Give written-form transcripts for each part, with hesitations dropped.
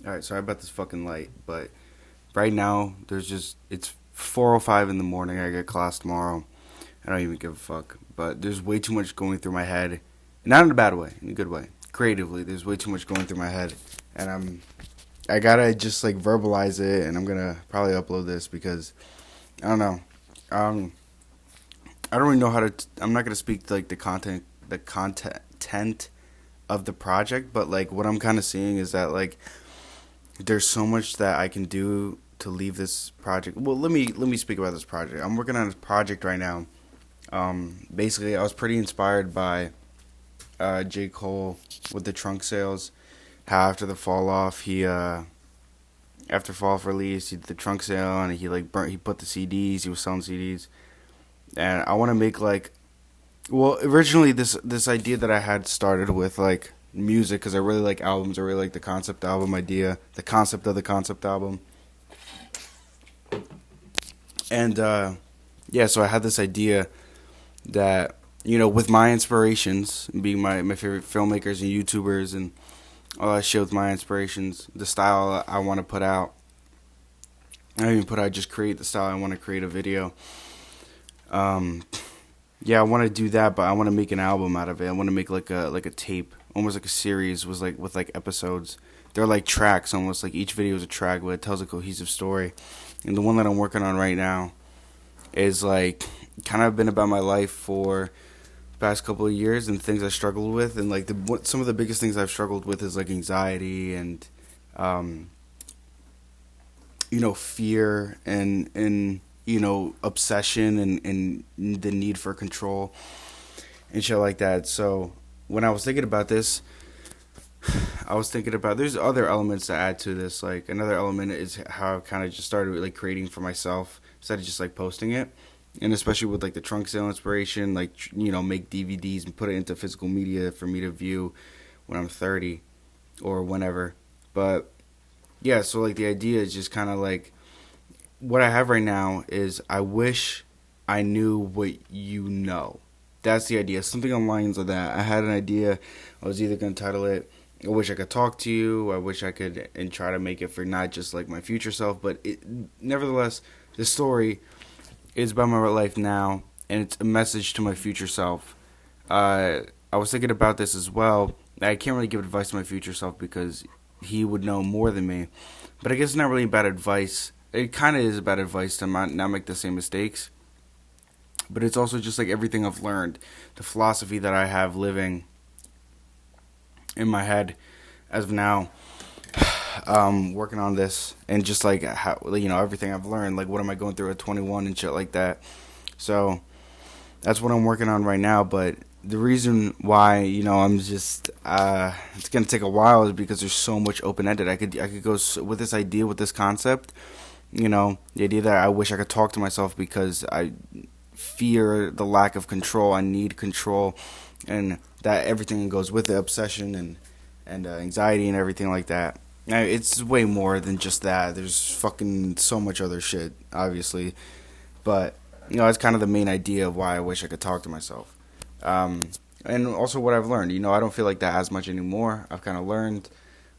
Alright, sorry about this fucking light, but right now it's 4:05 in the morning. I got class tomorrow. I don't even give a fuck. But there's way too much going through my head. Not in a bad way, in a good way. Creatively, there's way too much going through my head, and I gotta just like verbalize it, and I'm gonna probably upload this because I don't know. Um, I don't really know how to. I'm not gonna speak like the content of the project, but like what I'm kind of seeing is that like there's so much that I can do to leave this project. Well, let me speak about this project. I'm working on a project right now. Basically, I was pretty inspired by J. Cole with the trunk sales. How after the fall off, he after fall off release, he did the trunk sale and he like burnt. He put the CDs. He was selling CDs, and I want to make like. Well, originally this idea that I had started with like music because I really like albums. I really like the concept album idea, the concept of the concept album, and yeah. So I had this idea that with my inspirations being my favorite filmmakers and YouTubers and all that shit with my inspirations, the style I want to put out. I don't even put out just create the style I want to create a video. Um, yeah, I want to do that, but I want to make an album out of it. I want to make like a tape, almost like a series, was like with like episodes. They're like tracks, almost like each video is a track, but it tells a cohesive story. And the one that I'm working on right now is like kind of been about my life for the past couple of years and things I struggled with, and like some of the biggest things I've struggled with is like anxiety and um, fear and obsession and the need for control and shit like that. So when I was thinking about this, I was thinking about there's other elements to add to this. Like another element is how I kind of just started like creating for myself instead of just like posting it, and especially with like the trunk sale inspiration, like make DVDs and put it into physical media for me to view when I'm 30 or whenever. But yeah, so like the idea is just kind of like what I have right now is I wish I knew what you know. That's the idea. Something on lines of that. I had an idea. I was either going to title it I wish I could talk to you. I wish I could and try to make it for not just like my future self, but nevertheless, the story is about my life now, and it's a message to my future self. I was thinking about this as well. I can't really give advice to my future self because he would know more than me. But I guess it's not really bad advice. It kind of is bad advice to not make the same mistakes. But it's also just like everything I've learned, the philosophy that I have living in my head as of now, working on this, and just like how everything I've learned, like what am I going through at 21 and shit like that. So that's what I'm working on right now. But the reason why I'm just it's gonna take a while is because there's so much open ended. I could go with this idea, with this concept. The idea that I wish I could talk to myself because I fear the lack of control. I need control, and that everything goes with it, obsession and anxiety and everything like that. Now, it's way more than just that. There's fucking so much other shit, obviously, but that's kind of the main idea of why I wish I could talk to myself. And also what I've learned. I don't feel like that as much anymore. I've kind of learned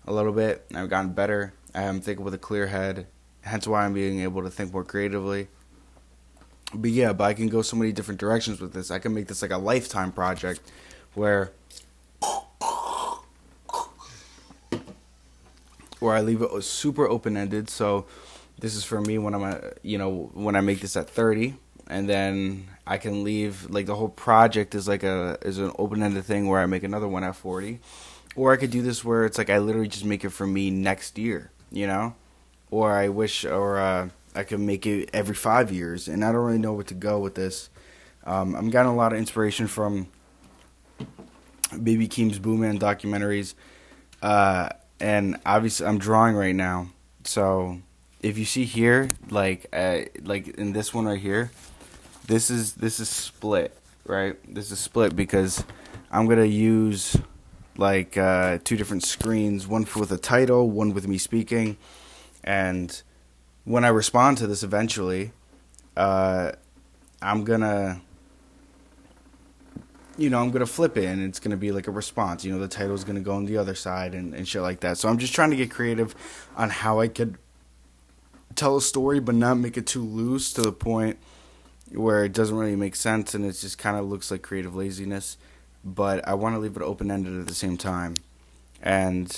a little bit. I've gotten better. I'm thinking with a clear head. Hence why I'm being able to think more creatively. But I can go so many different directions with this. I can make this like a lifetime project where I leave it super open ended. So this is for me when I'm when I make this at 30, and then I can leave like the whole project is like is an open ended thing where I make another one at 40, or I could do this where it's like I literally just make it for me next year, or I wish or I could make it every 5 years, and I don't really know where to go with this. I'm getting a lot of inspiration from Baby Keem's Booman documentaries, and obviously I'm drawing right now. So if you see here, like in this one right here, this is split, right? This is split because I'm gonna use like two different screens, one with a title, one with me speaking, and when I respond to this eventually, I'm gonna I'm gonna flip it and it's gonna be like a response. The title's gonna go on the other side and shit like that. So I'm just trying to get creative on how I could tell a story but not make it too loose to the point where it doesn't really make sense and it just kind of looks like creative laziness. But I want to leave it open ended at the same time. And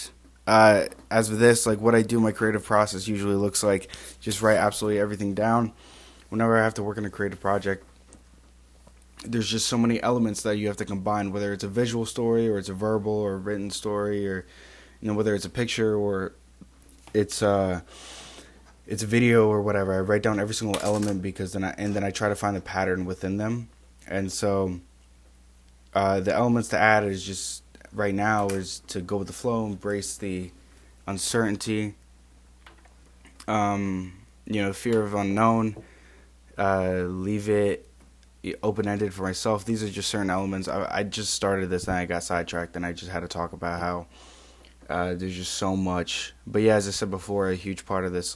as with this, like what I do, my creative process usually looks like just write absolutely everything down. Whenever I have to work on a creative project, there's just so many elements that you have to combine, whether it's a visual story or it's a verbal or written story, or whether it's a picture or it's a video or whatever. I write down every single element because then I try to find the pattern within them. And so the elements to add is just right now is to go with the flow, embrace the uncertainty, fear of unknown, leave it open-ended for myself. These are just certain elements. I just started this and I got sidetracked and I just had to talk about how there's just so much. But yeah, as I said before, a huge part of this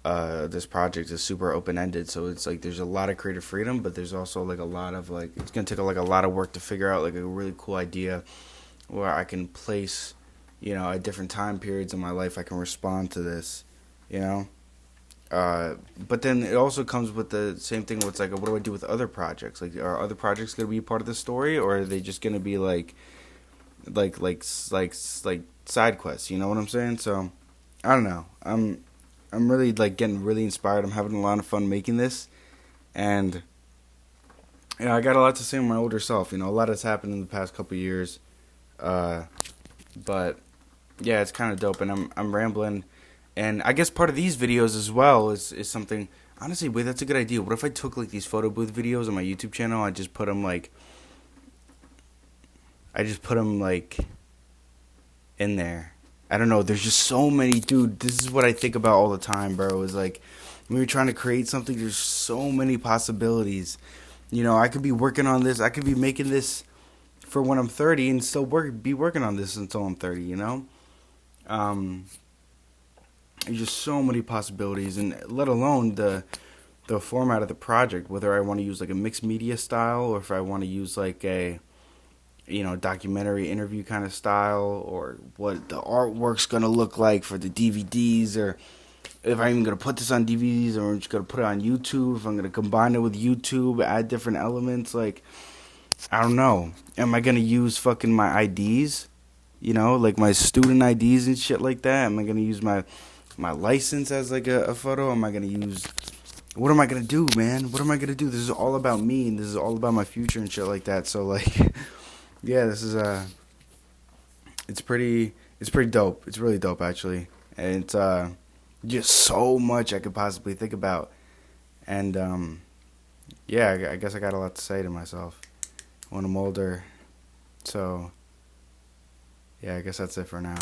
this project is super open-ended, so it's like there's a lot of creative freedom, but there's also like a lot of like it's gonna take like a lot of work to figure out like a really cool idea where I can place at different time periods in my life I can respond to this. But then it also comes with the same thing where it's like, what do I do with other projects? Like, are other projects going to be part of the story, or are they just going to be like side quests? You know what I'm saying? So, I don't know. I'm really like getting really inspired. I'm having a lot of fun making this, and I got a lot to say on my older self. A lot has happened in the past couple of years, but yeah, it's kind of dope, and I'm rambling. And I guess part of these videos as well is something. Honestly, wait, that's a good idea. What if I took like these photo booth videos on my YouTube channel? I just put them like in there. I don't know. There's just so many, dude. This is what I think about all the time, bro. Is like when you're trying to create something, there's so many possibilities. I could be working on this. I could be making this for when I'm 30 and still be working on this until I'm 30. There's just so many possibilities, and let alone the format of the project, whether I want to use like a mixed media style or if I want to use like a documentary interview kind of style, or what the artwork's going to look like for the DVDs, or if I'm even going to put this on DVDs or I'm just going to put it on YouTube, if I'm going to combine it with YouTube, add different elements. Like, I don't know. Am I going to use fucking my IDs? Like my student IDs and shit like that? Am I going to use my license as like a photo? Am I going to use... What am I going to do, man? What am I going to do? This is all about me, and this is all about my future and shit like that. So, like, yeah, this is, it's pretty dope. It's really dope, actually. And it's, just so much I could possibly think about. And, yeah, I guess I got a lot to say to myself when I'm older. So, yeah, I guess that's it for now.